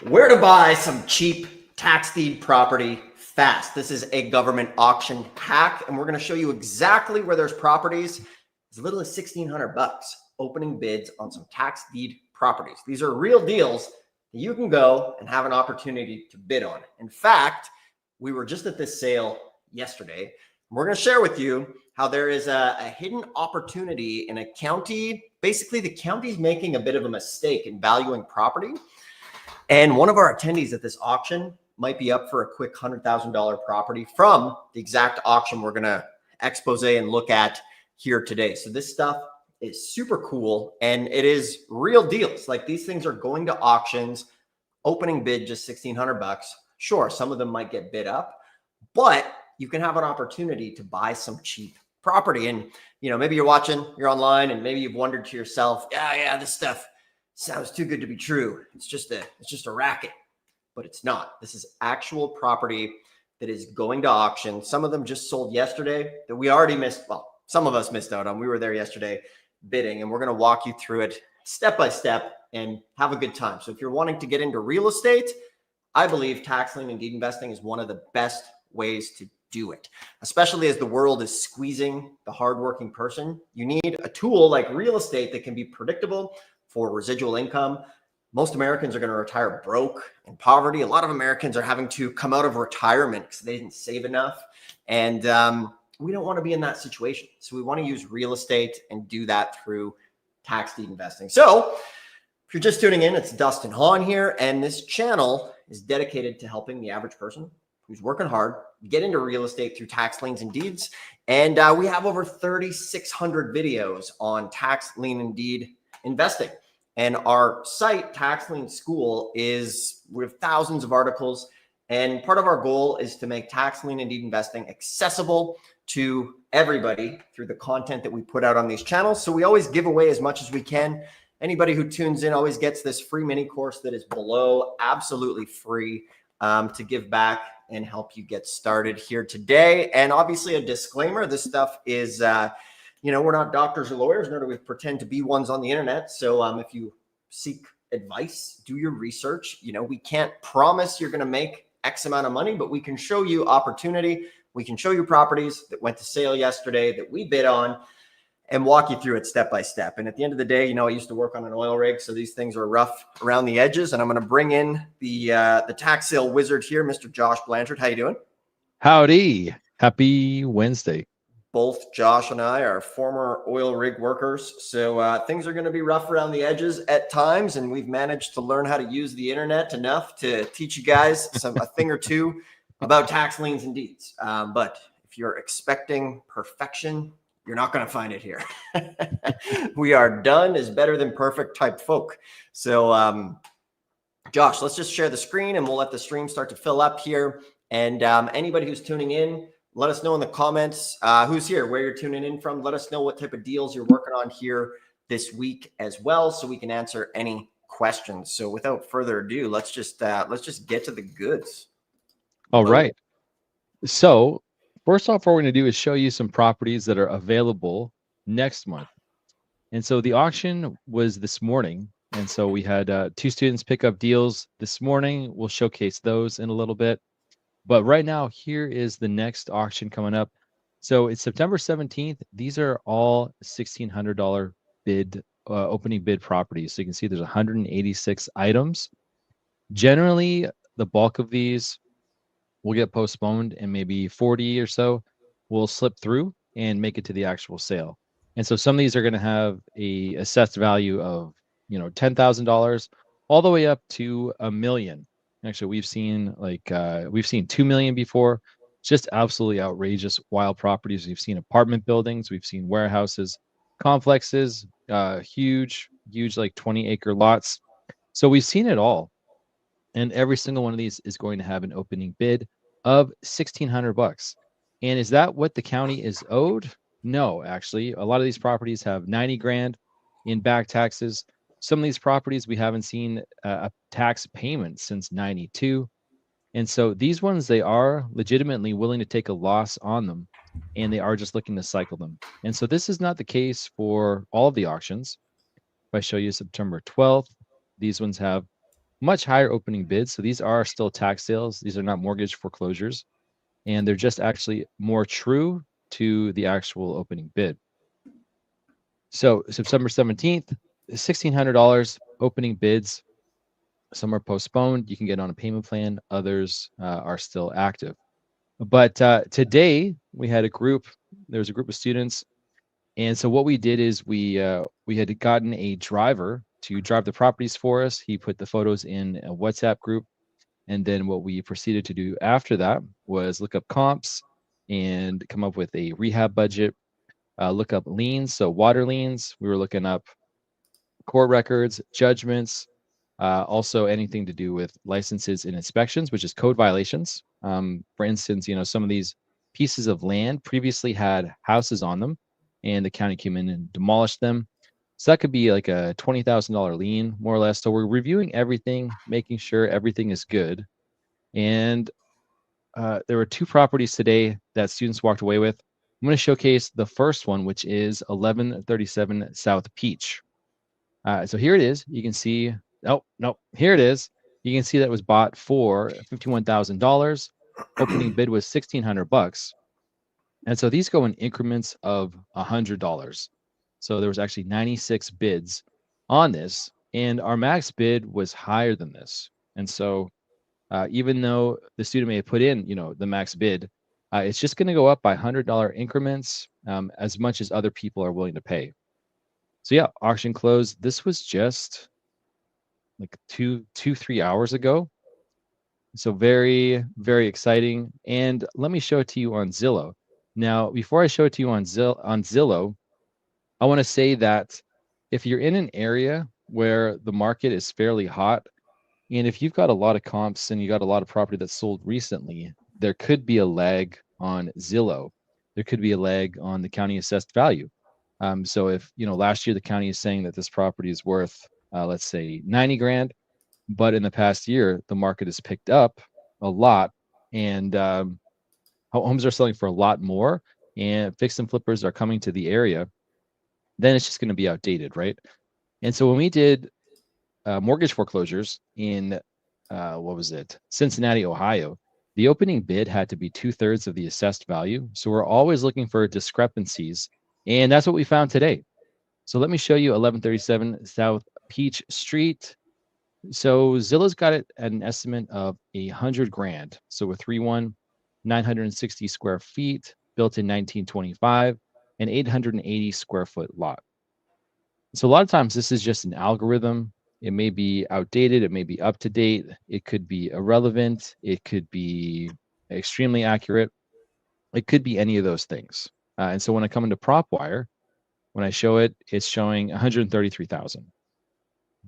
Where to buy some cheap tax deed property fast. This is a government auction hack, and we're going to show you exactly where there's properties as little as $1,600 opening bids on some tax deed properties. These are real deals that you can go and have an opportunity to bid on. In fact, we were just at this sale yesterday. We're going to share with you how there is a hidden opportunity in a county. Basically, the county's making a bit of a mistake in valuing property. And one of our attendees at this auction might be up for a quick $100,000 property from the exact auction we're going to expose and look at here today. So this stuff is super cool, and it is real deals. Like, these things are going to auctions, opening bid just $1,600. Sure, some of them might get bid up, but you can have an opportunity to buy some cheap property. And, you know, maybe you're watching, you're online, and maybe you've wondered to yourself, yeah, this stuff sounds too good to be true. It's just a racket, but it's not. This is actual property that is going to auction. Some of them just sold yesterday that we already missed. Well, some of us missed out on. We were there yesterday bidding, and we're going to walk you through it step by step and have a good time. So if you're wanting to get into real estate, I believe tax lien and deed investing is one of the best ways to do it, especially as the world is squeezing the hardworking person. You need a tool like real estate that can be predictable for residual income. Most Americans are going to retire broke in poverty. A lot of Americans are having to come out of retirement because they didn't save enough. And we don't want to be in that situation. So we want to use real estate and do that through tax deed investing. So if you're just tuning in, it's Dustin Hahn here. And this channel is dedicated to helping the average person who's working hard get into real estate through tax liens and deeds. And we have over 3,600 videos on tax lien and deed investing. And our site, Tax Lien School, we have thousands of articles. And part of our goal is to make tax lien and deed investing accessible to everybody through the content that we put out on these channels. So we always give away as much as we can. Anybody who tunes in always gets this free mini course that is below, absolutely free, to give back and help you get started here today. And obviously a disclaimer, this stuff is, we're not doctors or lawyers, nor do we pretend to be ones on the internet. So if you seek advice, do your research. We can't promise you're going to make X amount of money, but we can show you opportunity. We can show you properties that went to sale yesterday that we bid on and walk you through it step by step. And at the end of the day, I used to work on an oil rig, so these things are rough around the edges. And I'm going to bring in the tax sale wizard here, Mr. Josh Blanchard. How you doing? Howdy. Happy Wednesday. Both Josh and I are former oil rig workers, so things are going to be rough around the edges at times, and we've managed to learn how to use the internet enough to teach you guys a thing or two about tax liens and deeds. But if you're expecting perfection, you're not going to find it here. We are done is better than perfect type folk. So, Josh, let's just share the screen, and we'll let the stream start to fill up here. And anybody who's tuning in, let us know in the comments who's here, where you're tuning in from. Let us know what type of deals you're working on here this week as well, so we can answer any questions. So without further ado, let's just get to the goods. All right. So first off, what we're going to do is show you some properties that are available next month. And so the auction was this morning. And so we had 2 students pick up deals this morning. We'll showcase those in a little bit. But right now, here is the next auction coming up. So it's September 17th. These are all $1,600 bid, opening bid properties. So you can see there's 186 items. Generally, the bulk of these will get postponed, and maybe 40 or so will slip through and make it to the actual sale. And so some of these are going to have a assessed value of, $10,000 all the way up to $1 million. Actually, we've seen 2 million before. Just absolutely outrageous, wild properties. We've seen apartment buildings, we've seen warehouses, complexes, huge, like 20-acre lots. So we've seen it all. And every single one of these is going to have an opening bid of $1,600. And is that what the county is owed? No, actually. A lot of these properties have 90 grand in back taxes. Some of these properties we haven't seen a tax payment since 92. And so these ones, they are legitimately willing to take a loss on them, and they are just looking to cycle them. And so this is not the case for all of the auctions. If I show you September 12th, these ones have much higher opening bids. So these are still tax sales. These are not mortgage foreclosures, and they're just actually more true to the actual opening bid. So September 17th, $1,600 opening bids. Some are postponed. You can get on a payment plan. Others are still active. But today we had there was a group of students. And so what we did is we had gotten a driver to drive the properties for us. He put the photos in a WhatsApp group. And then what we proceeded to do after that was look up comps and come up with a rehab budget, look up liens. So water liens, we were looking up court records, judgments, also anything to do with licenses and inspections, which is code violations. For instance, some of these pieces of land previously had houses on them, and the county came in and demolished them. So that could be like a $20,000 lien, more or less. So we're reviewing everything, making sure everything is good. And there were two properties today that students walked away with. I'm going to showcase the first one, which is 1137 South Peach. So here it is. You can see, oh, no, here it is. You can see that it was bought for $51,000. Opening bid was $1,600. And so these go in increments of $100. So there was actually 96 bids on this, and our max bid was higher than this. And so even though the student may have put in, the max bid, it's just going to go up by $100 increments, as much as other people are willing to pay. So yeah, auction closed. This was just like 3 hours ago. So very, very exciting. And let me show it to you on Zillow. Now, before I show it to you on Zillow, I want to say that if you're in an area where the market is fairly hot, and if you've got a lot of comps and you got a lot of property that's sold recently, there could be a lag on Zillow. There could be a lag on the county assessed value. So if, last year the county is saying that this property is worth, let's say 90 grand, but in the past year, the market has picked up a lot, and homes are selling for a lot more, and fix and flippers are coming to the area, then it's just going to be outdated, right? And so when we did mortgage foreclosures in what was it, Cincinnati, Ohio, the opening bid had to be 2/3 of the assessed value. So we're always looking for discrepancies, and that's what we found today. So let me show you 1137 South Peach Street. So Zillow's got it at an estimate of 100 grand. So a 3-1, 960 square feet, built in 1925, an 880 square foot lot. So a lot of times this is just an algorithm. It may be outdated, it may be up to date, it could be irrelevant, it could be extremely accurate, it could be any of those things. And so when I come into PropWire, when I show it, it's showing 133,000.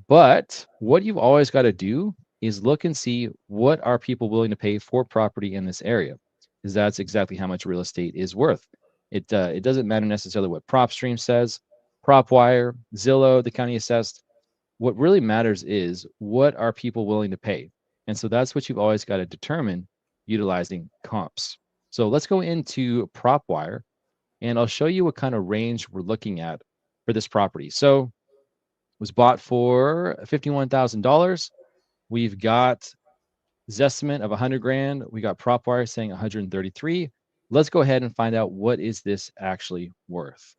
But what you've always got to do is look and see what are people willing to pay for property in this area, because that's exactly how much real estate is worth. It doesn't matter necessarily what PropStream says, PropWire, Zillow, the county assessed. What really matters is what are people willing to pay, and so that's what you've always got to determine utilizing comps. So let's go into PropWire, and I'll show you what kind of range we're looking at for this property. So was bought for $51,000. We've got Zestimate of 100 grand. We got PropWire saying 133. Let's go ahead and find out what is this actually worth.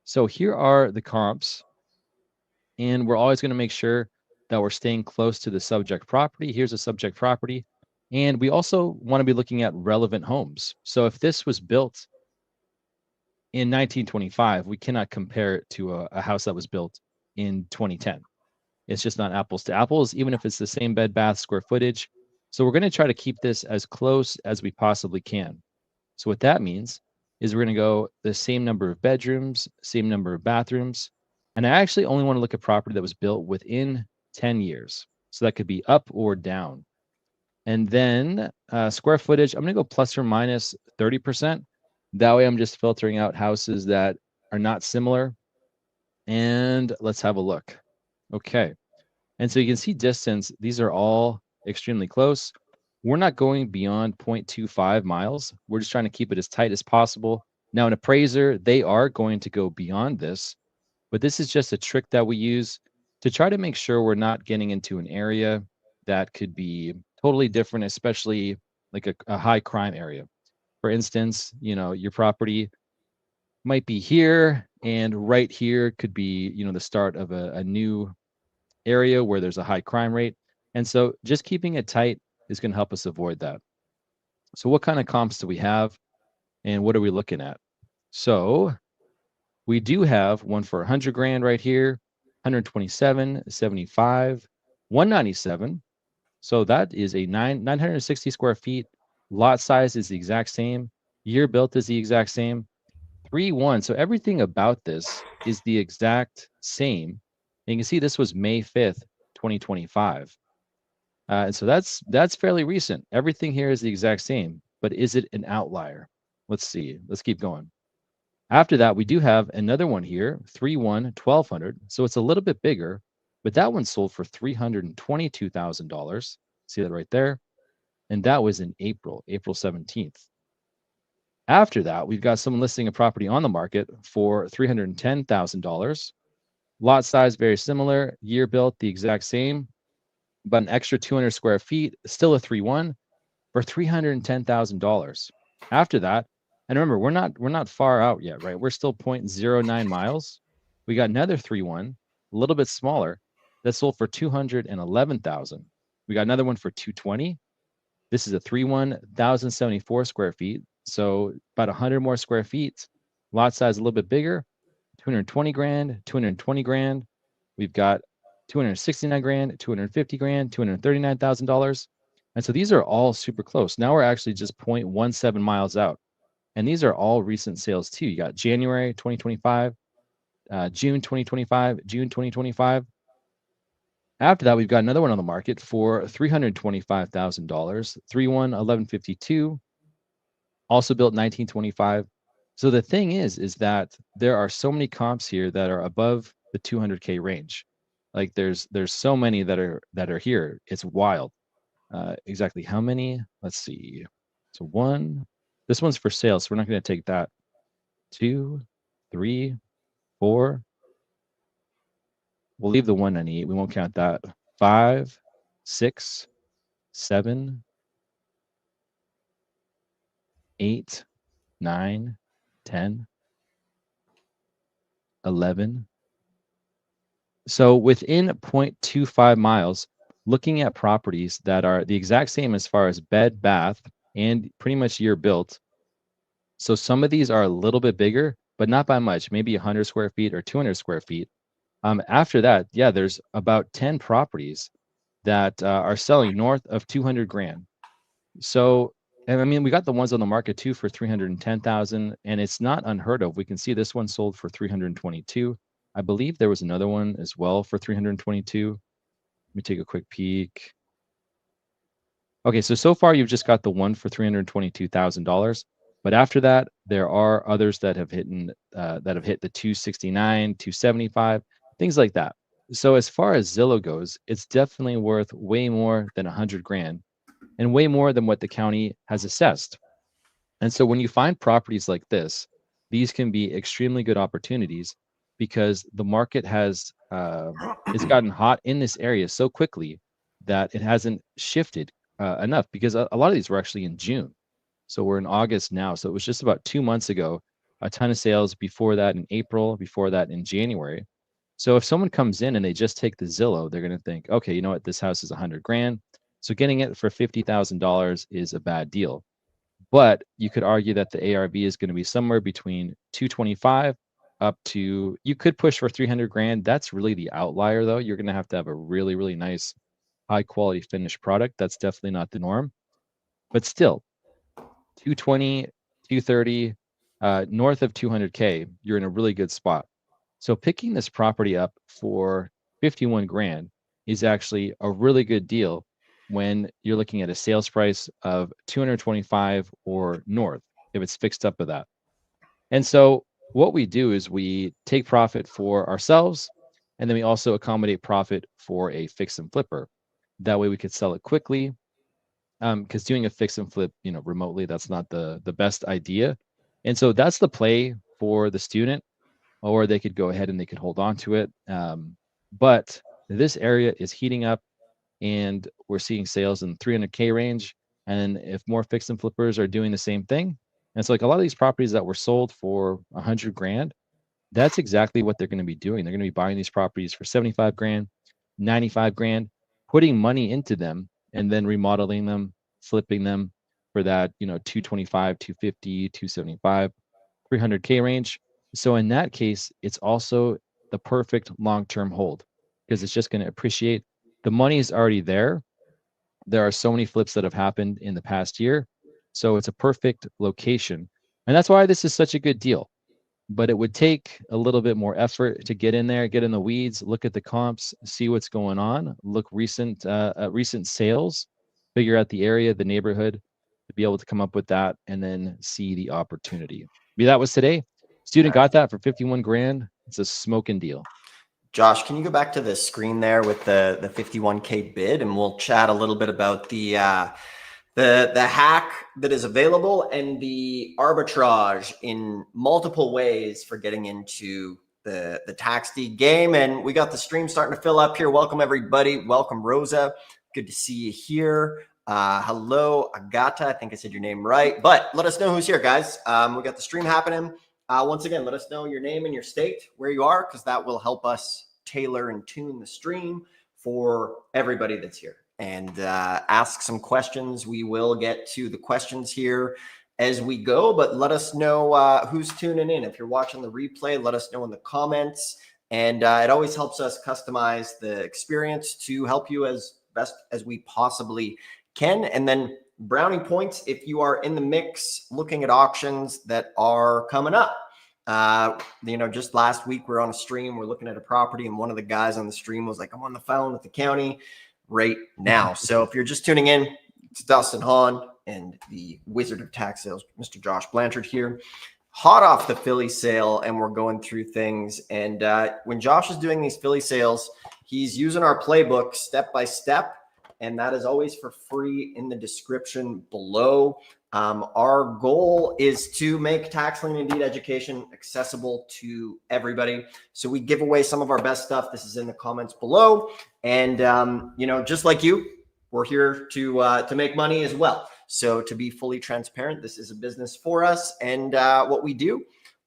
So here are the comps, and we're always going to make sure that we're staying close to the subject property. Here's a subject property, and we also want to be looking at relevant homes. So if this was built in 1925, we cannot compare it to a house that was built in 2010. It's just not apples to apples, even if it's the same bed, bath, square footage. So we're going to try to keep this as close as we possibly can. So what that means is we're going to go the same number of bedrooms, same number of bathrooms. And I actually only want to look at property that was built within 10 years. So that could be up or down. And then square footage, I'm going to go plus or minus 30%. That way I'm just filtering out houses that are not similar. And let's have a look. Okay. And so you can see distance. These are all extremely close. We're not going beyond 0.25 miles. We're just trying to keep it as tight as possible. Now, an appraiser, they are going to go beyond this, but this is just a trick that we use to try to make sure we're not getting into an area that could be totally different, especially like a high crime area. For instance, your property might be here, and right here could be, the start of a new area where there's a high crime rate. And so just keeping it tight is going to help us avoid that. So what kind of comps do we have, and what are we looking at? So we do have one for 100 grand right here, 127, 75, 197. So that is a 960 square feet. Lot size is the exact same. Year built is the exact same. 3-1. So everything about this is the exact same. And you can see this was May 5th, 2025. And so that's fairly recent. Everything here is the exact same, but is it an outlier? Let's see. Let's keep going. After that, we do have another one here, 3-1, 1200. So it's a little bit bigger, but that one sold for $322,000. See that right there? And that was in April 17th. After that, we've got someone listing a property on the market for $310,000. Lot size very similar, year built the exact same, but an extra 200 square feet, still a 3-1 for $310,000. After that, and remember, we're not far out yet, right? We're still 0.09 miles. We got another 3-1, a little bit smaller, that sold for $211,000. We got another one for 220. This is a 3-1, 1,074 square feet. So about 100 more square feet. Lot size a little bit bigger, 220 grand, 220 grand. We've got 269 grand, 250 grand, $239,000. And so these are all super close. Now we're actually just 0.17 miles out. And these are all recent sales too. You got January 2025, June 2025, June 2025. After that, we've got another one on the market for $325,000, 3-1, 1152, also built 1925. So the thing is that there are so many comps here that are above the 200K range. Like there's so many that are here. It's wild. Exactly how many? Let's see. So one, this one's for sale, so we're not going to take that. 2, 3, 4. We'll leave the 198. We won't count that. 5, 6, 7, 8, 9, 10, 11. So within 0.25 miles, looking at properties that are the exact same as far as bed, bath, and pretty much year built. So some of these are a little bit bigger, but not by much, maybe 100 square feet or 200 square feet. After that, yeah, there's about 10 properties that are selling north of 200 grand. So, and I mean, we got the ones on the market too for 310,000, and it's not unheard of. We can see this one sold for 322. I believe there was another one as well for 322. Let me take a quick peek. Okay, so far you've just got the one for $322,000, but after that there are others that have hit the 269, 275, things like that. So as far as Zillow goes, it's definitely worth way more than 100 grand and way more than what the county has assessed. And so when you find properties like this, these can be extremely good opportunities because the market has it's gotten hot in this area so quickly that it hasn't shifted enough, because a lot of these were actually in June. So we're in August now. So it was just about 2 months ago, a ton of sales, before that in April, before that in January. So if someone comes in and they just take the Zillow, they're going to think, okay, you know what, this house is 100 grand. So getting it for $50,000 is a bad deal. But you could argue that the ARV is going to be somewhere between 225 up to, you could push for 300 grand. That's really the outlier though. You're going to have a really, really nice, high quality finished product. That's definitely not the norm. But still, 220, 230, north of 200K, you're in a really good spot. So picking this property up for 51 grand is actually a really good deal when you're looking at a sales price of 225 or north, if it's fixed up with that. And so what we do is we take profit for ourselves, and then we also accommodate profit for a fix and flipper. That way we could sell it quickly. Because doing a fix and flip, remotely, that's not the best idea. And so that's the play for the student, or they could go ahead and they could hold on to it. But this area is heating up, and we're seeing sales in 300K range. And if more fix and flippers are doing the same thing, and it's like a lot of these properties that were sold for 100 grand, that's exactly what they're going to be doing. They're going to be buying these properties for 75 grand, 95 grand, putting money into them, and then remodeling them, flipping them for that, 225, 250, 275, 300K range. So in that case, it's also the perfect long-term hold because it's just going to appreciate. The money is already there. There are so many flips that have happened in the past year. So it's a perfect location. And that's why this is such a good deal. But it would take a little bit more effort to get in there, get in the weeds, look at the comps, see what's going on, look at recent sales, figure out the area, the neighborhood, to be able to come up with that, and then see the opportunity. That was today. Student got that for 51 grand. It's a smoking deal. Josh, can you go back to the screen there with the 51K bid, and we'll chat a little bit about the hack that is available and the arbitrage in multiple ways for getting into the tax deed game. And we got the stream starting to fill up here. Welcome everybody. Welcome Rosa. Good to see you here. Hello Agata. I think I said your name right, but let us know who's here, guys. We got the stream happening. Once again, let us know your name and your state, where you are, because that will help us tailor and tune the stream for everybody that's here, and ask some questions. We will get to the questions here as we go, but let us know who's tuning in. If you're watching the replay, let us know in the comments, and it always helps us customize the experience to help you as best as we possibly can. And then brownie points if you are in the mix looking at auctions that are coming up. Just last week we're on a stream, we're looking at a property, and one of the guys on the stream was like, I'm on the phone with the county right now. So if you're just tuning in, it's Dustin Hahn and the Wizard of Tax Sales, Mr. Josh Blanchard here, hot off the Philly sale, and we're going through things. And when Josh is doing these Philly sales, he's using our playbook step by step, and that is always for free in the description below. Our goal is to make tax lien and deed education accessible to everybody. So we give away some of our best stuff. This is in the comments below. And, just like you, we're here to make money as well. So to be fully transparent, this is a business for us. And what we do,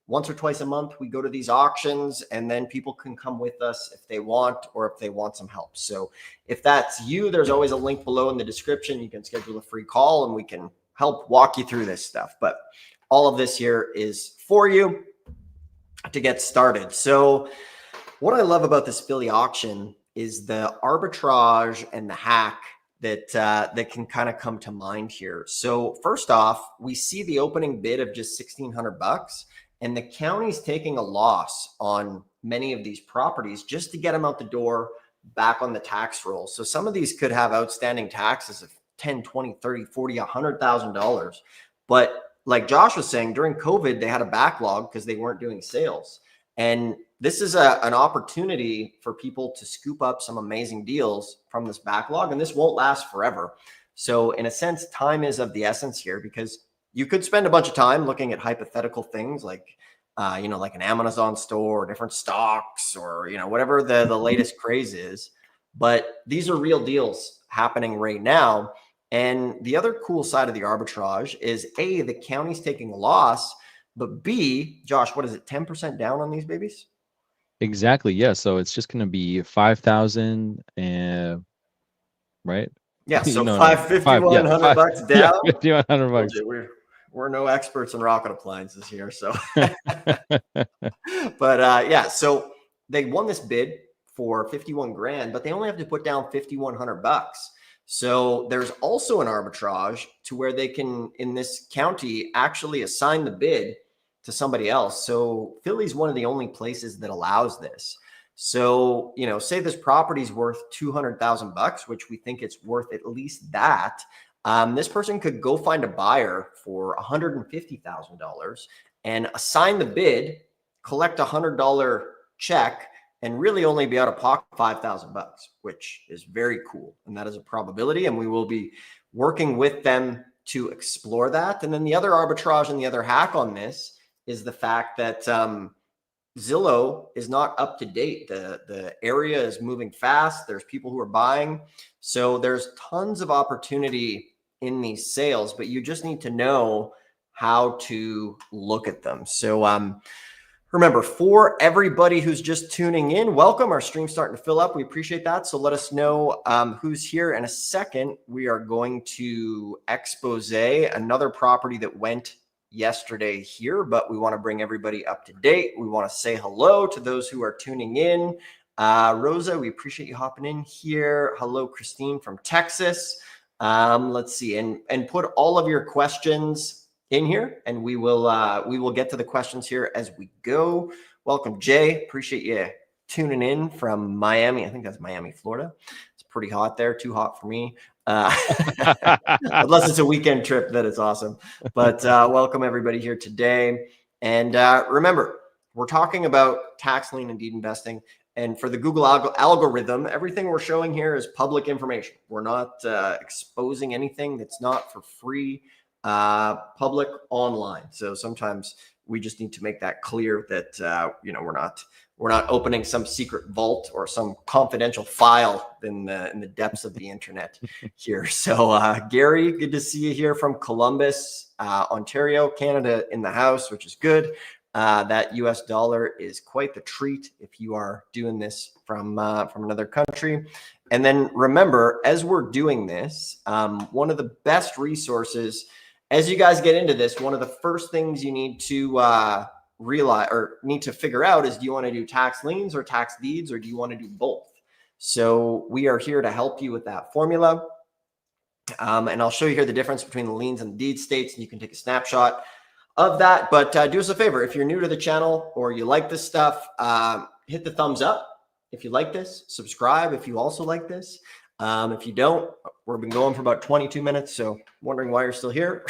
once or twice a month, we go to these auctions, and then people can come with us if they want, or if they want some help. So if that's you, there's always a link below in the description. You can schedule a free call and we can help walk you through this stuff. But all of this here is for you to get started. So what I love about this Philly auction is the arbitrage and the hack that can kind of come to mind here. So first off, we see the opening bid of just $1,600, and the county's taking a loss on many of these properties just to get them out the door, back on the tax roll. So some of these could have outstanding taxes of 10, 20, 30, 40, $100,000. But like Josh was saying, during COVID, they had a backlog because they weren't doing sales. And this is an opportunity for people to scoop up some amazing deals from this backlog, and this won't last forever. So in a sense, time is of the essence here, because you could spend a bunch of time looking at hypothetical things like, like an Amazon store, or different stocks, or, whatever the latest craze is. But these are real deals happening right now. And the other cool side of the arbitrage is A, the county's taking a loss, but B, Josh, what is it, 10% down on these babies? Exactly. Yeah. So it's just going to be 5,000, right? Yeah. So No, $5,100 down. Yeah, $5,100. We're no experts in rocket appliances here. So, but yeah, so they won this bid for 51 grand, but they only have to put down $5,100. So there's also an arbitrage to where they can, in this county, actually assign the bid to somebody else. So Philly's one of the only places that allows this. So, say this property's worth $200,000, which we think it's worth at least that. This person could go find a buyer for $150,000 and assign the bid, collect $100 check, and really only be out of pocket $5,000, which is very cool. And that is a probability. And we will be working with them to explore that. And then the other arbitrage and the other hack on this is the fact that Zillow is not up to date. The area is moving fast. There's people who are buying. So there's tons of opportunity in these sales, but you just need to know how to look at them. So remember, for everybody who's just tuning in, welcome. Our stream's starting to fill up. We appreciate that. So let us know who's here. In a second, we are going to expose another property that went yesterday here, but we want to bring everybody up to date. We want to say hello to those who are tuning in. Rosa, we appreciate you hopping in here. Hello, Christine from Texas. Let's see, and put all of your questions in here, and we will get to the questions here as we go. Welcome, Jay. Appreciate you tuning in from Miami. I think that's Miami, Florida. It's pretty hot there. Too hot for me. Unless it's a weekend trip, that is awesome. But welcome everybody here today. And remember, we're talking about tax lien and deed investing. And for the Google algorithm, everything we're showing here is public information. We're not exposing anything that's not for free, public online. So sometimes we just need to make that clear that we're not opening some secret vault or some confidential file in the depths of the internet here. So Gary, good to see you here from Columbus, Ontario, Canada in the house, which is good. That US dollar is quite the treat if you are doing this from another country. And then remember, as we're doing this, one of the best resources, as you guys get into this, one of the first things you need to realize or need to figure out is, do you want to do tax liens or tax deeds, or do you want to do both? So we are here to help you with that formula. And I'll show you here the difference between the liens and the deed states, and you can take a snapshot of that. But do us a favor, if you're new to the channel or you like this stuff, hit the thumbs up if you like this, subscribe if you also like this. If you don't, we've been going for about 22 minutes, so wondering why you're still here.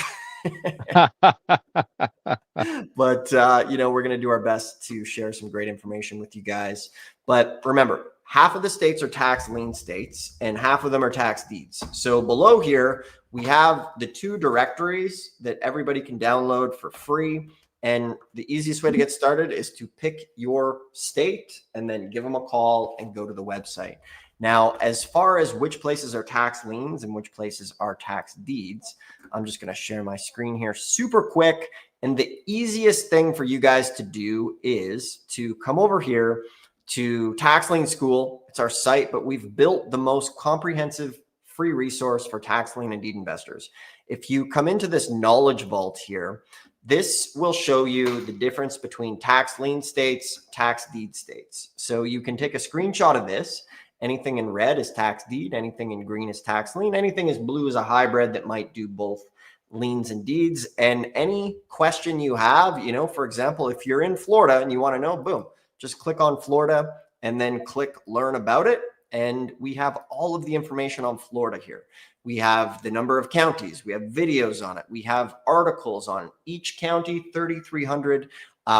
But we're going to do our best to share some great information with you guys. But remember, half of the states are tax lien states and half of them are tax deeds. So below here, we have the two directories that everybody can download for free. And the easiest way to get started is to pick your state and then give them a call and go to the website. Now, as far as which places are tax liens and which places are tax deeds, I'm just going to share my screen here super quick. And the easiest thing for you guys to do is to come over here to Tax Lien School. It's our site, but we've built the most comprehensive free resource for tax lien and deed investors. If you come into this knowledge vault here, this will show you the difference between tax lien states, tax deed states. So you can take a screenshot of this. Anything in red is tax deed. Anything in green is tax lien. Anything is blue is a hybrid that might do both liens and deeds. And any question you have, for example, if you're in Florida and you want to know, boom, just click on Florida and then click learn about it. And we have all of the information on Florida here. We have the number of counties. We have videos on it. We have articles on each county, 3,300.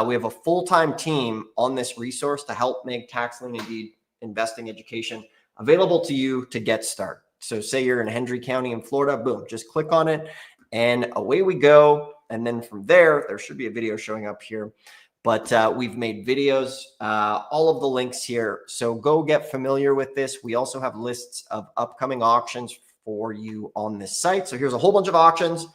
We have a full-time team on this resource to help make tax lien and deed investing education available to you to get started. So say you're in Hendry County in Florida, boom, just click on it and away we go. And then from there should be a video showing up here. But we've made videos, all of the links here. So go get familiar with this. We also have lists of upcoming auctions for you on this site. So here's a whole bunch of auctions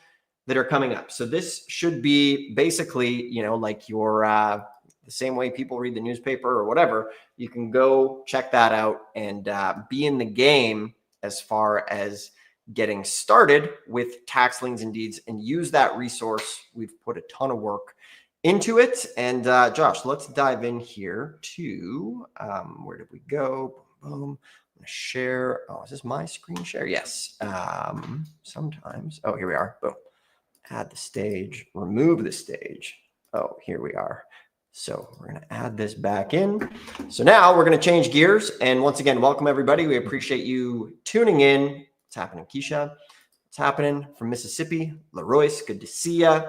that are coming up. So this should be basically, like your the same way people read the newspaper or whatever. You can go check that out and be in the game as far as getting started with tax liens and deeds, and use that resource. We've put a ton of work into it. And Josh, let's dive in here to where did we go? Boom, boom. I'm gonna share. Oh, is this my screen share? Yes. Sometimes. Oh, here we are. Boom. Add the stage. Remove the stage. Oh, here we are. So we're going to add this back in. So now we're going to change gears. And once again, welcome everybody. We appreciate you tuning in. What's happening, Keisha? What's happening from Mississippi? Leroyce, good to see you.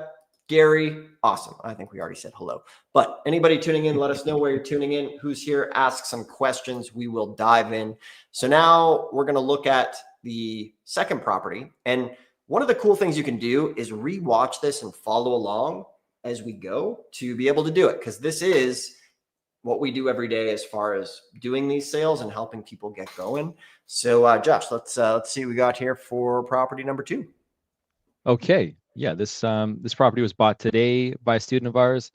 Gary, awesome. I think we already said hello. But anybody tuning in, let us know where you're tuning in, who's here, ask some questions. We will dive in. So now we're going to look at the second property. And one of the cool things you can do is rewatch this and follow along as we go to be able to do it, because this is what we do every day as far as doing these sales and helping people get going. So, Josh, let's see what we got here for property number 2. Okay. Yeah, this property was bought today by a student of ours,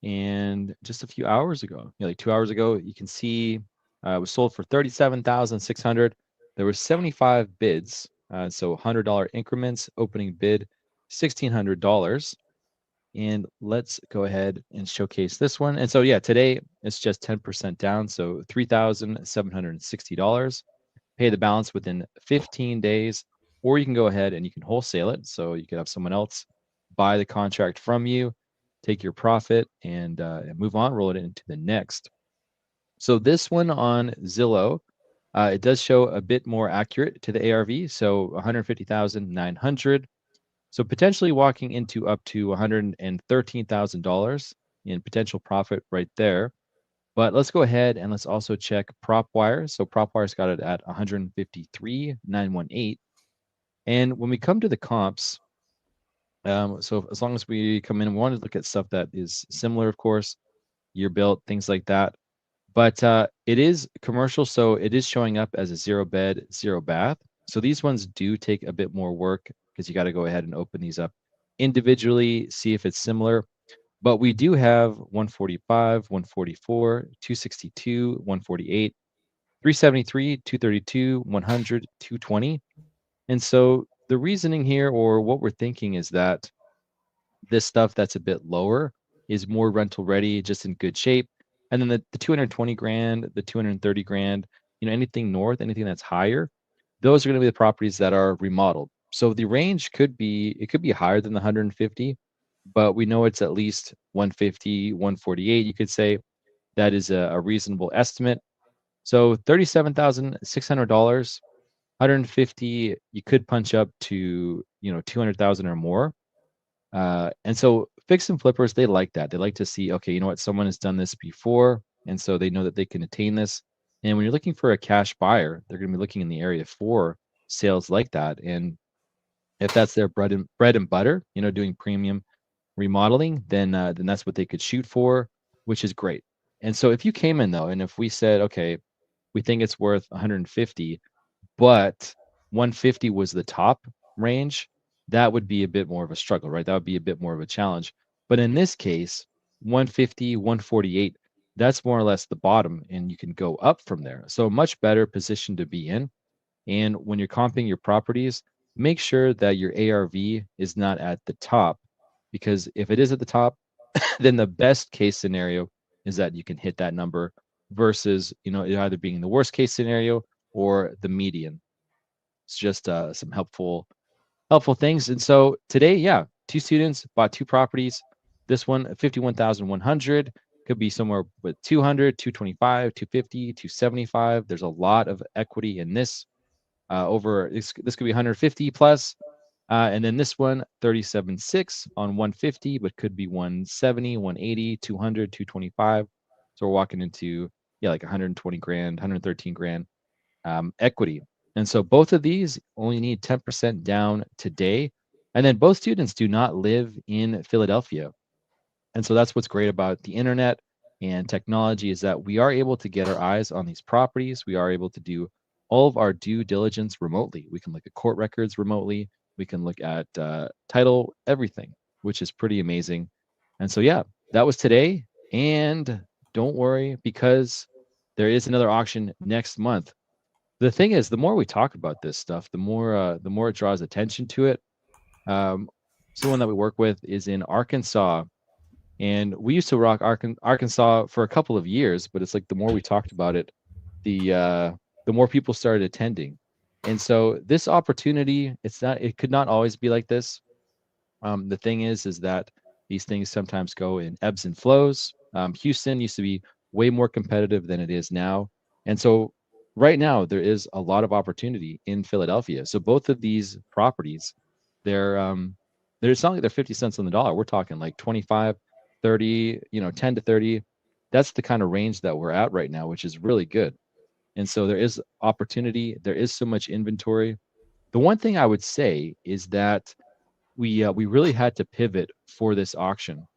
and just a few hours ago, like 2 hours ago, you can see it was sold for 37,600. There were 75 bids, so $100 increments. Opening bid $1,600. And let's go ahead and showcase this one. And so yeah, today it's just 10% down, so $3,760. Pay the balance within 15 days, or you can go ahead and you can wholesale it. So you could have someone else buy the contract from you, take your profit, and move on, roll it into the next. So this one on Zillow, it does show a bit more accurate to the ARV, so 150,900. So potentially walking into up to $113,000 in potential profit right there. But let's go ahead and let's also check PropWire. So PropWire's got it at 153,918. And when we come to the comps, so as long as we come in, we want to look at stuff that is similar, of course, year built, things like that. But it is commercial, so it is showing up as a 0 bed, 0 bath. So these ones do take a bit more work because you got to go ahead and open these up individually, see if it's similar. But we do have 145, 144, 262, 148, 373, 232, 100, 220. And so the reasoning here, or what we're thinking, is that this stuff that's a bit lower is more rental ready, just in good shape. And then the 220 grand, the 230 grand, anything north, anything that's higher, those are going to be the properties that are remodeled. So the range could be higher than the 150, but we know it's at least 150, 148. You could say that is a reasonable estimate. So $37,600, 150, you could punch up to 200,000 or more. And so fix and flippers, they like that. They like to see, okay, you know what, someone has done this before, and so they know that they can attain this. And when you're looking for a cash buyer, they're going to be looking in the area for sales like that. And if that's their bread and butter, doing premium remodeling, then that's what they could shoot for, which is great. And so if you came in though, and if we said, okay, we think it's worth 150, but 150 was the top range, that would be a bit more of a struggle, right? That would be a bit more of a challenge. But in this case, 150, 148, that's more or less the bottom, and you can go up from there. So a much better position to be in. And when you're comping your properties, make sure that your ARV is not at the top, because if it is at the top, then the best case scenario is that you can hit that number versus, it either being the worst case scenario or the median. It's just some helpful things. And so today, yeah, 2 students bought 2 properties. This one, 51,100, could be somewhere with 200, 225, 250, 275. There's a lot of equity in this. This could be 150 plus. And then this one, 37.6 on 150, but could be 170, 180, 200, 225. So we're walking into, like 120 grand, 113 grand equity. And so both of these only need 10% down today. And then both students do not live in Philadelphia. And so that's what's great about the internet and technology, is that we are able to get our eyes on these properties. We are able to do all of our due diligence remotely. We can look at court records remotely. We can look at title, everything, which is pretty amazing. And so, yeah, that was today. And don't worry, because there is another auction next month. The thing is, the more we talk about this stuff, the more it draws attention to it. Someone that we work with is in Arkansas, and we used to rock Arkansas for a couple of years, but it's like the more we talked about it, the more people started attending. And so this opportunity, it could not always be like this. The thing is that these things sometimes go in ebbs and flows. Houston used to be way more competitive than it is now. And so right now there is a lot of opportunity in Philadelphia. So both of these properties, it's not like they're 50 cents on the dollar. We're talking like 25, 30, 10 to 30. That's the kind of range that we're at right now, which is really good. And so there is opportunity. There is so much inventory. The one thing I would say is that we really had to pivot for this auction.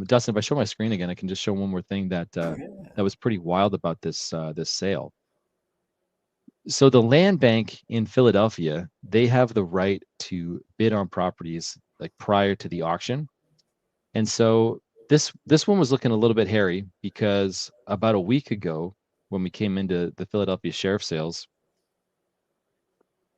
Dustin, if I show my screen again, I can just show one more thing that Yeah. that was pretty wild about this this sale. So the land bank in Philadelphia, they have the right to bid on properties like prior to the auction. And so this one was looking a little bit hairy because about a week ago, when we came into the Philadelphia sheriff sales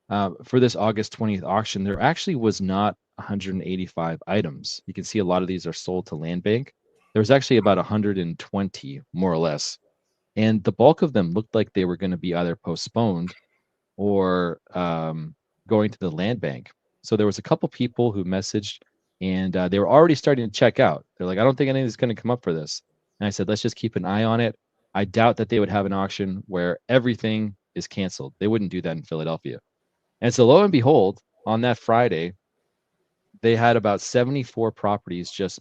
for this August 20th auction, there actually was not 185 items. You can see a lot of these are sold to land bank. There was actually about 120, more or less, and the bulk of them looked like they were going to be either postponed or going to the land bank. So there was a couple people who messaged, and they were already starting to check out. They're like, I don't think anything's going to come up for this. And I said, let's just keep an eye on it. I doubt that they would have an auction where everything is canceled. They wouldn't do that in Philadelphia. And so lo and behold, on that Friday, they had about 74 properties just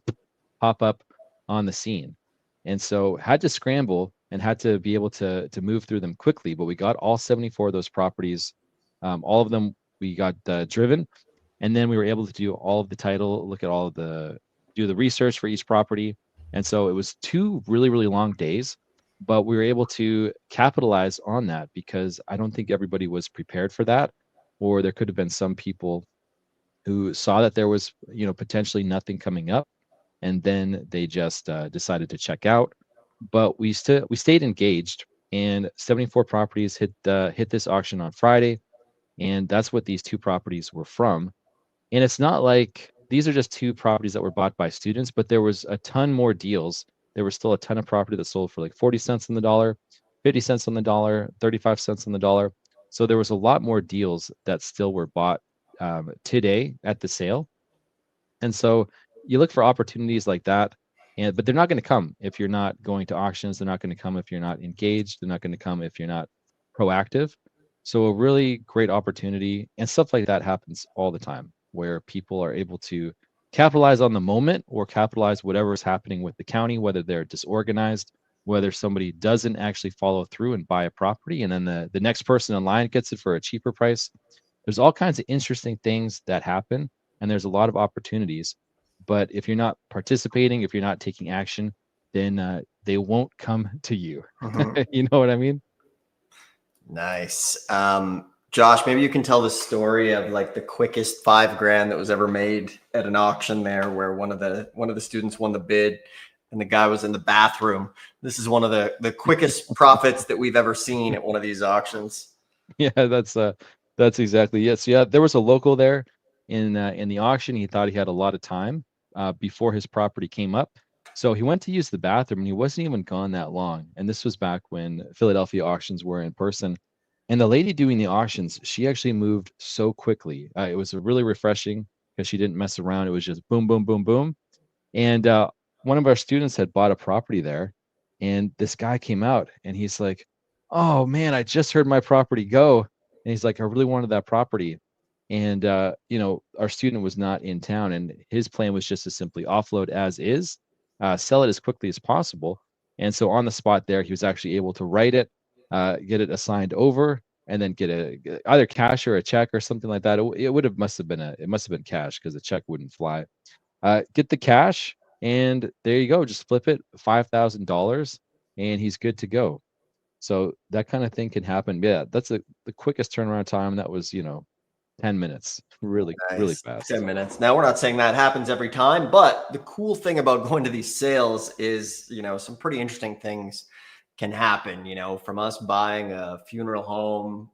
pop up on the scene. And so had to scramble and had to be able to move through them quickly. But we got all 74 of those properties. All of them we got driven. And then we were able to do all of the title, look at all of do the research for each property. And so it was 2 really, really long days, but we were able to capitalize on that because I don't think everybody was prepared for that. Or there could have been some people who saw that there was, potentially nothing coming up, and then they just decided to check out. But we stayed engaged, and 74 properties hit this auction on Friday, and that's what these 2 properties were from. And it's not like these are just 2 properties that were bought by students, but there was a ton more deals. There was still a ton of property that sold for like 40 cents on the dollar, 50 cents on the dollar, 35 cents on the dollar. So there was a lot more deals that still were bought today at the sale. And so you look for opportunities like that, but they're not going to come if you're not going to auctions. They're not going to come if you're not engaged. They're not going to come if you're not proactive. So a really great opportunity, and stuff like that happens all the time where people are able to capitalize on the moment or capitalize whatever is happening with the county, whether they're disorganized, whether somebody doesn't actually follow through and buy a property, and then the next person in line gets it for a cheaper price. There's all kinds of interesting things that happen, and there's a lot of opportunities. But if you're not participating, if you're not taking action, then they won't come to you. Mhm. You know what I mean? Nice. Josh, maybe you can tell the story of like the quickest $5,000 that was ever made at an auction there, where one of the students won the bid and the guy was in the bathroom. This is one of the quickest profits that we've ever seen at one of these auctions. Yeah, that's exactly it. So yeah, there was a local there in the auction. He thought he had a lot of time before his property came up. So he went to use the bathroom and he wasn't even gone that long. And this was back when Philadelphia auctions were in person. And the lady doing the auctions, she actually moved so quickly. It was really refreshing because she didn't mess around. It was just boom, boom, boom, boom. And one of our students had bought a property there, and this guy came out and he's like, "Oh man, I just heard my property go." And he's like, "I really wanted that property." And our student was not in town, and his plan was just to simply offload as is, sell it as quickly as possible. And so on the spot there, he was actually able to write it, get it assigned over, and then get either cash or a check or something like that. It must have been cash because the check wouldn't fly. Get the cash, and there you go. Just flip it, $5,000, and he's good to go. So that kind of thing can happen. Yeah, that's the quickest turnaround time. That was 10 minutes. Really, really Nice. fast. 10 minutes. Now, we're not saying that happens every time, but the cool thing about going to these sales is, some pretty interesting things can happen, from us buying a funeral home,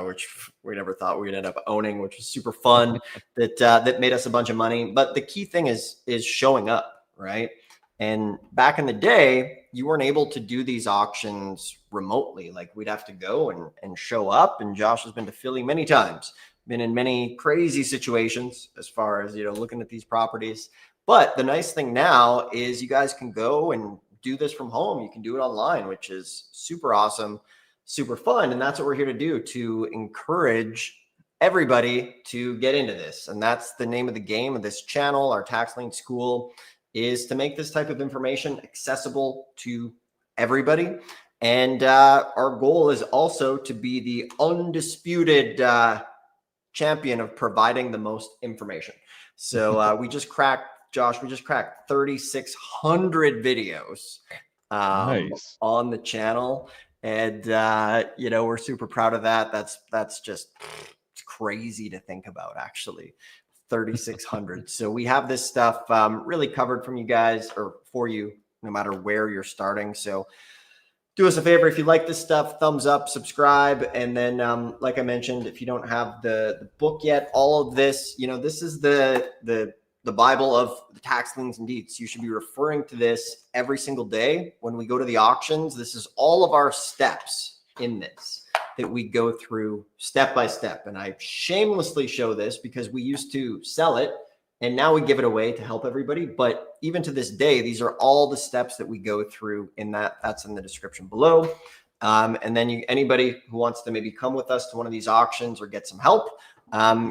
which we never thought we'd end up owning, which was super fun, that made us a bunch of money. But the key thing is showing up, right? And back in the day, you weren't able to do these auctions remotely. Like, we'd have to go and show up. And Josh has been to Philly many times, been in many crazy situations as far as, looking at these properties. But the nice thing now is you guys can go and do this from home. You can do it online, which is super awesome, super fun. And that's what we're here to do, to encourage everybody to get into this. And that's the name of the game of this channel, our Tax Lien School, is to make this type of information accessible to everybody. And our goal is also to be the undisputed champion of providing the most information. So we just cracked Josh, we just cracked 3,600 videos Nice. on the channel. And, you know, we're super proud of that. That's just it's crazy to think about, actually. 3,600. So we have this stuff really covered from you guys, or for you, no matter where you're starting. So do us a favor, if you like this stuff, thumbs up, subscribe. And then, like I mentioned, if you don't have the book yet, all of this, you know, this is the Bible of the tax liens and deeds. You should be referring to this every single day when we go to the auctions. This is all of our steps in this that we go through step by step. And I shamelessly show this because we used to sell it and now we give it away to help everybody. But even to this day, these are all the steps that we go through in that. That's in the description below. And then anybody who wants to maybe come with us to one of these auctions or get some help,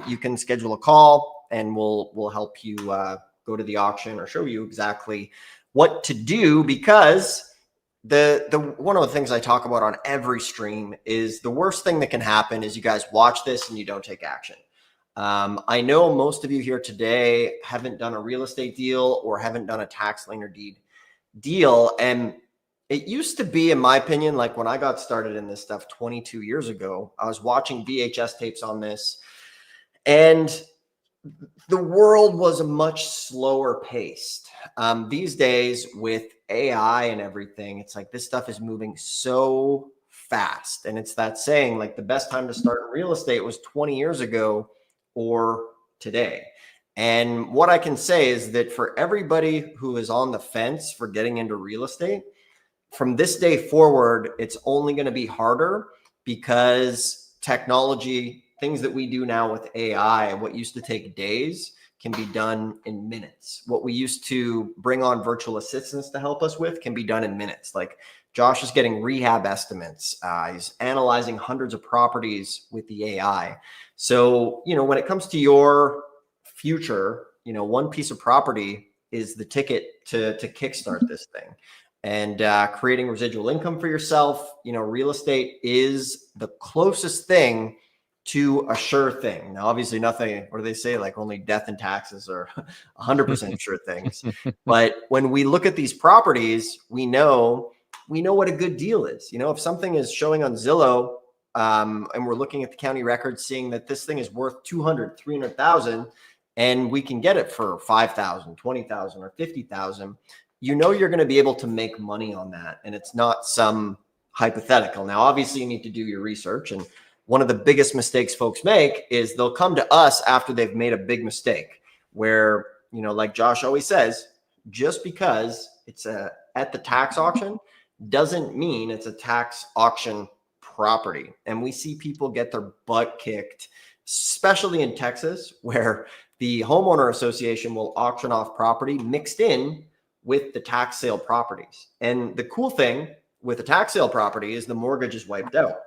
you can schedule a call and we'll help you go to the auction or show you exactly what to do, because the one of the things I talk about on every stream is the worst thing that can happen is you guys watch this and you don't take action. I know most of you here today haven't done a real estate deal or haven't done a tax lien or deed deal. And it used to be, in my opinion, like when I got started in this stuff 22 years ago, I was watching VHS tapes on this, and the world was a much slower paced. These days with AI and everything, it's like this stuff is moving so fast. And it's that saying, like, the best time to start in real estate was 20 years ago or today. And what I can say is that for everybody who is on the fence for getting into real estate, from this day forward, it's only going to be harder, because technology, things that we do now with AI, what used to take days can be done in minutes. What we used to bring on virtual assistants to help us with can be done in minutes. Like Josh is getting rehab estimates. He's analyzing hundreds of properties with the AI. So, you know, when it comes to your future, you know, one piece of property is the ticket to kickstart this thing. And creating residual income for yourself, you know, real estate is the closest thing to a sure thing. Now, obviously nothing, what do they say? Like only death and taxes are 100% sure things. But when we look at these properties, we know what a good deal is. You know, if something is showing on Zillow and we're looking at the county records, seeing that this thing is worth 200, 300,000, and we can get it for 5,000, 20,000, or 50,000, you know, you're going to be able to make money on that. And it's not some hypothetical. Now, obviously you need to do your research. And one of the biggest mistakes folks make is they'll come to us after they've made a big mistake, where, you know, like Josh always says, just because it's at the tax auction doesn't mean it's a tax auction property. And we see people get their butt kicked, especially in Texas, where the homeowner association will auction off property mixed in with the tax sale properties. And the cool thing with a tax sale property is the mortgage is wiped out.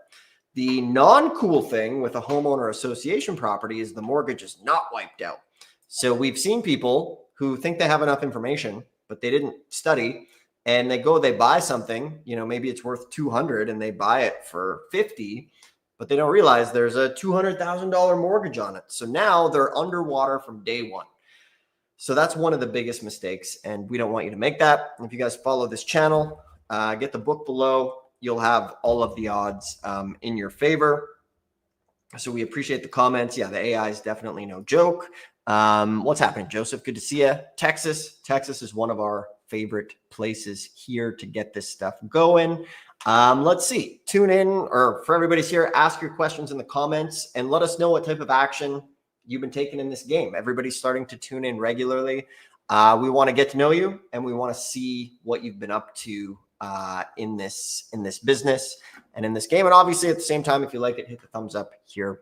The non-cool thing with a homeowner association property is the mortgage is not wiped out. So we've seen people who think they have enough information, but they didn't study, and they buy something, you know, maybe it's worth 200 and they buy it for 50, but they don't realize there's a $200,000 mortgage on it. So now they're underwater from day one. So that's one of the biggest mistakes, and we don't want you to make that. If you guys follow this channel, get the book below. You'll have all of the odds in your favor. So we appreciate the comments. Yeah, the AI is definitely no joke. What's happening, Joseph? Good to see you. Texas is one of our favorite places here to get this stuff going. Let's see. Tune in, or for everybody's here, ask your questions in the comments and let us know what type of action you've been taking in this game. Everybody's starting to tune in regularly. We want to get to know you, and we want to see what you've been up to in this business and in this game. And obviously at the same time, if you like it, hit the thumbs up here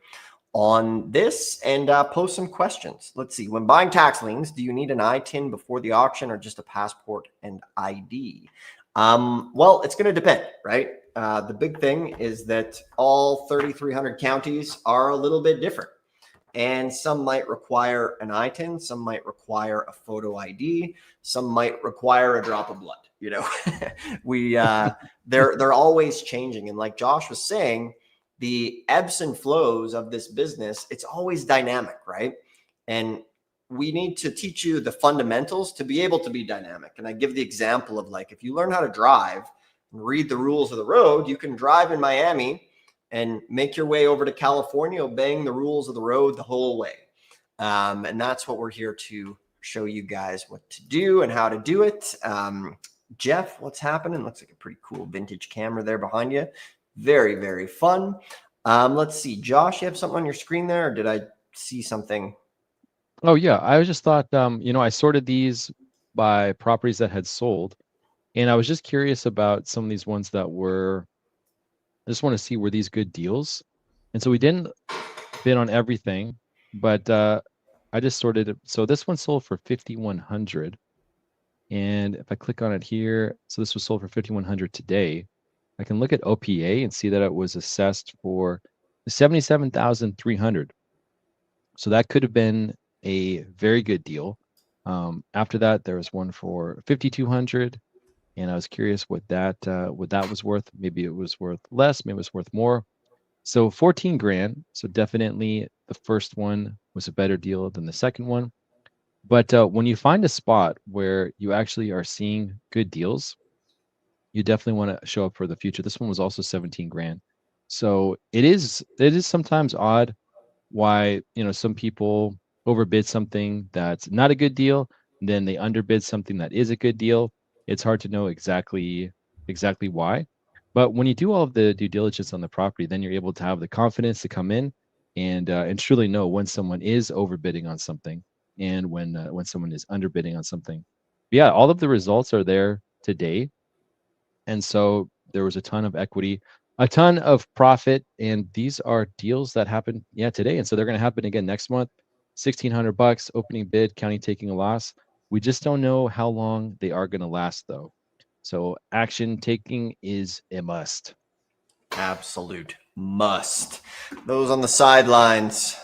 on this and post some questions. Let's see. When buying tax liens, do you need an ITIN before the auction or just a passport and ID? Well, it's going to depend, right? The big thing is that all 3,300 counties are a little bit different. And some might require an ITIN, some might require a photo ID, some might require a drop of blood. You know, they're always changing. And like Josh was saying, the ebbs and flows of this business, it's always dynamic, right? And we need to teach you the fundamentals to be able to be dynamic. And I give the example of like, if you learn how to drive and read the rules of the road, you can drive in Miami and make your way over to California, obeying the rules of the road the whole way. And that's what we're here to show you guys what to do and how to do it. Jeff, what's happening? Looks like a pretty cool vintage camera there behind you. Very, very fun. Let's see. Josh, you have something on your screen there, or did I see something? Oh yeah, I just thought, I sorted these by properties that had sold, and I was just curious about some of these ones that were. I just want to see, were these good deals? And so we didn't bid on everything, but I just sorted it. So this one sold for 5,100, and if I click on it here, so this was sold for 5,100 today. I can look at OPA and see that it was assessed for 77,300. So that could have been a very good deal. After that, there was one for 5,200, and I was curious what that was worth. Maybe it was worth less, maybe it was worth more. So 14 grand. So definitely the first one was a better deal than the second one. But when you find a spot where you actually are seeing good deals, you definitely want to show up for the future. This one was also 17 grand. So it is sometimes odd why, some people overbid something that's not a good deal, then they underbid something that is a good deal. It's hard to know exactly why. But when you do all of the due diligence on the property, then you're able to have the confidence to come in and truly know when someone is overbidding on something and when someone is underbidding on something. But yeah, all of the results are there today. And so there was a ton of equity, a ton of profit, and these are deals that happened today. And so they're going to happen again next month. $1,600 opening bid, county taking a loss. We just don't know how long they are going to last, though. So action taking is a must. Absolute must. Those on the sidelines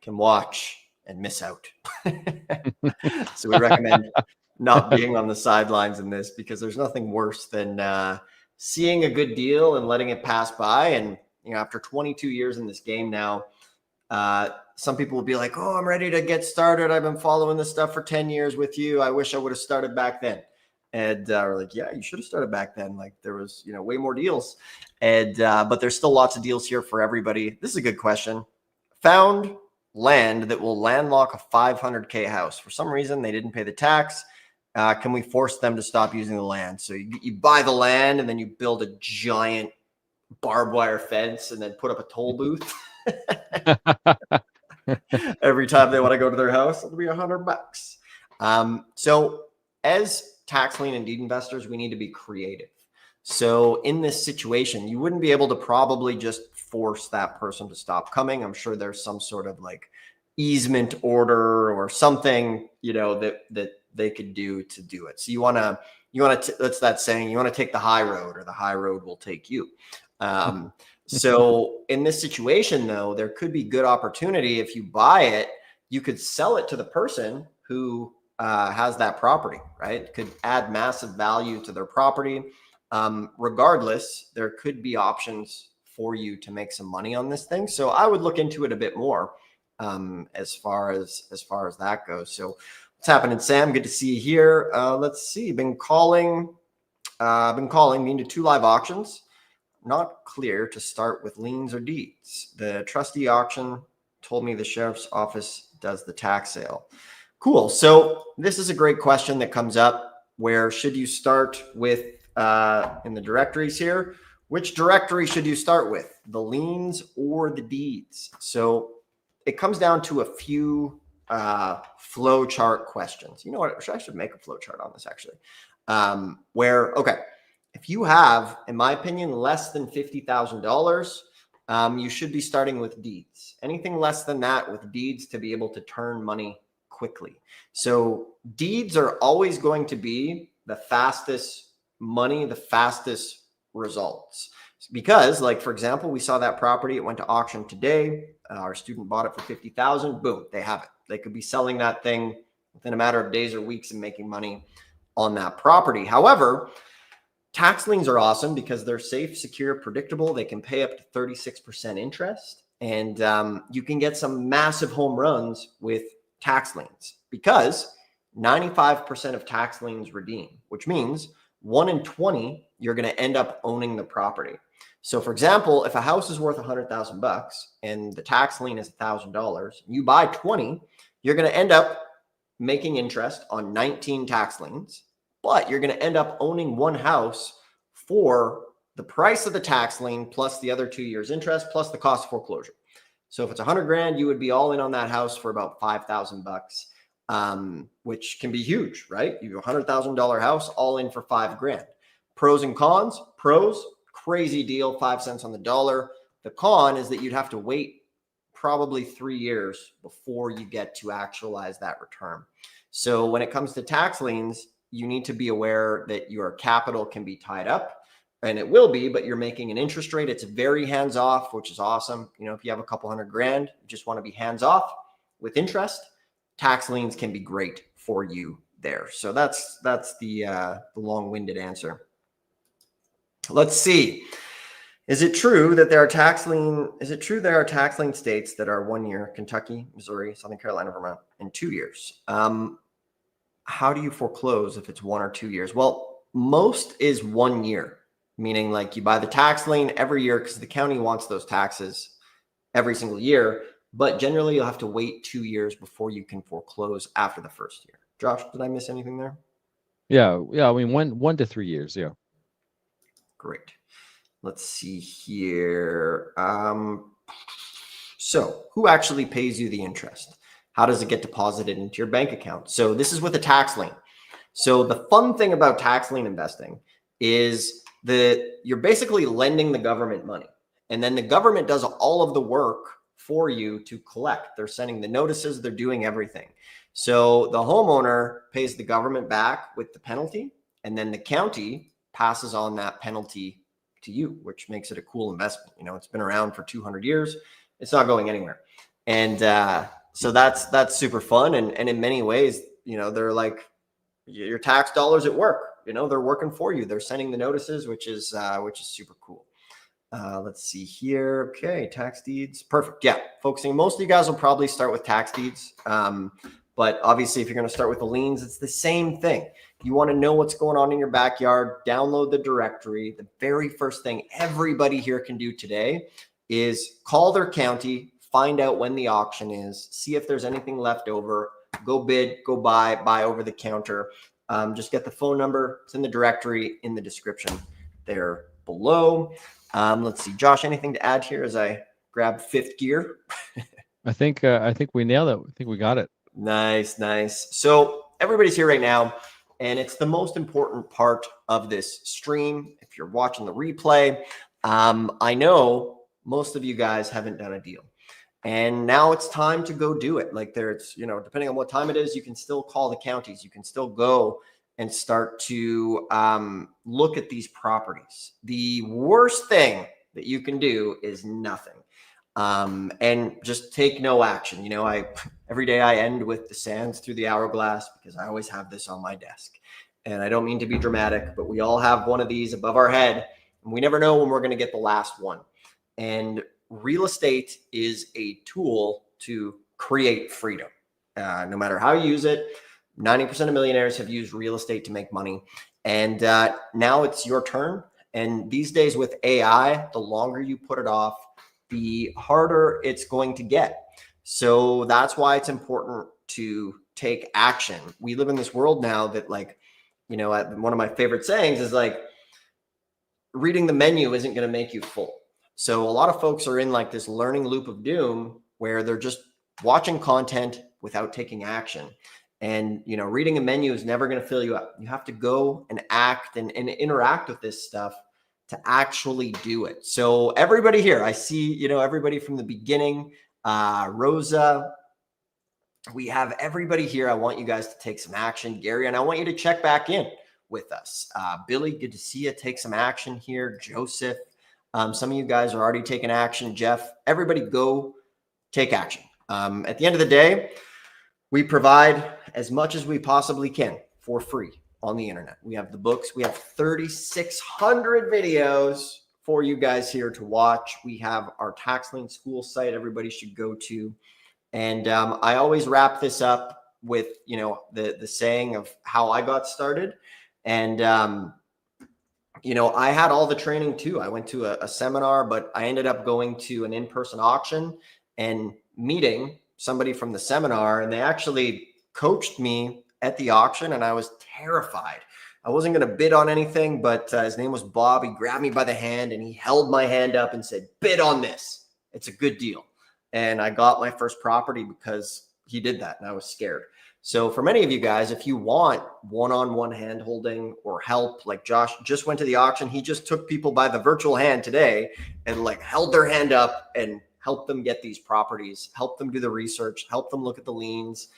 can watch and miss out. So we recommend not being on the sidelines in this, because there's nothing worse than seeing a good deal and letting it pass by. And after 22 years in this game now, some people will be like, "Oh, I'm ready to get started. I've been following this stuff for 10 years with you. I wish I would have started back then." And we're like, "Yeah, you should have started back then. Like there was, way more deals." And but there's still lots of deals here for everybody. This is a good question. Found land that will landlock a 500K house. For some reason, they didn't pay the tax. Can we force them to stop using the land? So you buy the land and then you build a giant barbed wire fence and then put up a toll booth. Every time they want to go to their house, it'll be $100. So as tax lien and deed investors, we need to be creative. So in this situation, you wouldn't be able to probably just force that person to stop coming. I'm sure there's some sort of like easement order or something, that they could do to do it. So you want to, that's that saying, you want to take the high road or the high road will take you. So in this situation though, there could be good opportunity. If you buy it, you could sell it to the person who has that property, right? It could add massive value to their property. Regardless, there could be options for you to make some money on this thing. So I would look into it a bit more as far as that goes. So what's happening, Sam? Good to see you here. Let's see. Been calling, been to 2 live auctions. Not clear to start with liens or deeds. The trustee auction told me the sheriff's office does the tax sale. Cool. So this is a great question that comes up. Where should you start with in the directories here? Which directory should you start with, the liens or the deeds? So it comes down to a few flow chart questions. You know what? I should make a flow chart on this actually. Okay, if you have, in my opinion, less than $50,000, you should be starting with deeds. Anything less than that with deeds to be able to turn money quickly. So deeds are always going to be the fastest money, the fastest results. Because like, for example, we saw that property, it went to auction today. Our student bought it for 50,000. Boom, they have it. They could be selling that thing within a matter of days or weeks and making money on that property. However, tax liens are awesome because they're safe, secure, predictable. They can pay up to 36% interest. And you can get some massive home runs with tax liens because 95% of tax liens redeem, which means 1 in 20, you're going to end up owning the property. So for example, if a house is worth $100,000 and the tax lien is $1,000, you buy 20, you're going to end up making interest on 19 tax liens, but you're going to end up owning one house for the price of the tax lien plus the other 2 years interest plus the cost of foreclosure. So if it's 100 grand, you would be all in on that house for about $5,000, which can be huge, right? You have a $100,000 house all in for 5 grand. Pros and cons. Pros, crazy deal, 5 cents on the dollar. The con is that you'd have to wait probably 3 years before you get to actualize that return. So when it comes to tax liens, you need to be aware that your capital can be tied up, and it will be, but you're making an interest rate. It's very hands off, which is awesome. You know, if you have a couple $100 grand, you just want to be hands off with interest, tax liens can be great for you there. So that's the long-winded answer. Let's see. Is it true that there are tax lien states that are 1 year, Kentucky, Missouri, Southern Carolina, Vermont, and 2 years? How do you foreclose if it's 1 or 2 years? Well, most is 1 year, meaning like you buy the tax lien every year because the county wants those taxes every single year. But generally, you'll have to wait 2 years before you can foreclose after the first year. Josh, did I miss anything there? Yeah. I mean, 1 to 3 years. Yeah. Great. Let's see here. So who actually pays you the interest? How does it get deposited into your bank account? So this is with a tax lien. So the fun thing about tax lien investing is that you're basically lending the government money, and then the government does all of the work for you to collect. They're sending the notices, they're doing everything. So the homeowner pays the government back with the penalty, and then the county passes on that penalty to you, which makes it a cool investment. You know, it's been around for 200 years. It's not going anywhere. And so that's super fun. And in many ways, you know, they're like your tax dollars at work. You know, they're working for you. They're sending the notices, which is super cool. Let's see here. Okay, tax deeds. Perfect. Yeah, focusing. Most of you guys will probably start with tax deeds. But obviously, if you're going to start with the liens, it's the same thing. You want to know what's going on in your backyard, download the directory. The very first thing everybody here can do today is call their county, find out when the auction is, see if there's anything left over, go bid, go buy over the counter. Just get the phone number. It's in the directory in the description there below. Let's see, Josh, anything to add here as I grab fifth gear? I think we nailed it. I think we got it. Nice. So everybody's here right now, and it's the most important part of this stream. If you're watching the replay, I know most of you guys haven't done a deal, and now it's time to go do it. Like there's, you know, depending on what time it is, you can still call the counties. You can still go and start to look at these properties. The worst thing that you can do is nothing. And just take no action. You know, every day I end with the sands through the hourglass because I always have this on my desk. And I don't mean to be dramatic, but we all have one of these above our head, and we never know when we're going to get the last one. And real estate is a tool to create freedom. No matter how you use it, 90% of millionaires have used real estate to make money. And now it's your turn. And these days with AI, the longer you put it off, the harder it's going to get. So that's why it's important to take action. We live in this world now that, like, you know, one of my favorite sayings is like, reading the menu isn't going to make you full. So a lot of folks are in like this learning loop of doom where they're just watching content without taking action. And, you know, reading a menu is never going to fill you up. You have to go and act and interact with this stuff to actually do it. So everybody here, I see, you know, everybody from the beginning, Rosa, we have everybody here. I want you guys to take some action. Gary, and I want you to check back in with us. Billy, good to see you. Take some action here. Joseph, some of you guys are already taking action. Jeff, everybody go take action. At the end of the day, we provide as much as we possibly can for free on the internet. We have the books. We have 3,600 videos for you guys here to watch. We have our Tax Lien School site everybody should go to. And I always wrap this up with, you know, the saying of how I got started. And, you know, I had all the training too. I went to a seminar, but I ended up going to an in-person auction and meeting somebody from the seminar, and they actually coached me at the auction, and I was terrified. I wasn't going to bid on anything, but his name was Bob. He grabbed me by the hand and he held my hand up and said, "Bid on this. It's a good deal." And I got my first property because he did that, and I was scared. So for many of you guys, if you want one-on-one hand holding or help, like Josh just went to the auction, he just took people by the virtual hand today and like held their hand up and helped them get these properties, help them do the research, help them look at the liens,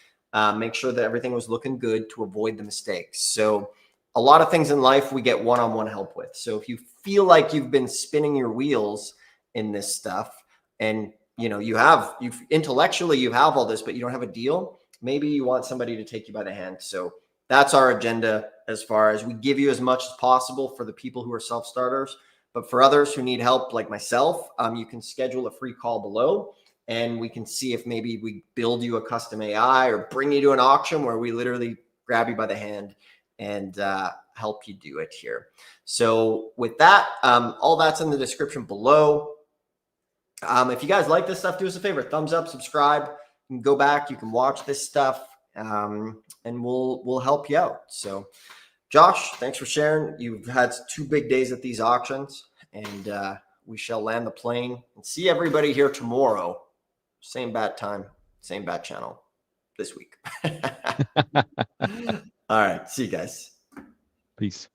make sure that everything was looking good to avoid the mistakes. So a lot of things in life we get one-on-one help with. So if you feel like you've been spinning your wheels in this stuff, and you know, you've intellectually you have all this, but you don't have a deal, maybe you want somebody to take you by the hand. So that's our agenda, as far as we give you as much as possible for the people who are self-starters. But for others who need help, like myself, you can schedule a free call below, and we can see if maybe we build you a custom AI or bring you to an auction where we literally grab you by the hand and help you do it here. So with that, all that's in the description below. If you guys like this stuff, do us a favor, thumbs up, subscribe. You can go back, you can watch this stuff, and we'll help you out. So Josh, thanks for sharing. You've had 2 big days at these auctions, and we shall land the plane and see everybody here tomorrow. Same bat time, same bat channel this week. All right. See you guys. Peace.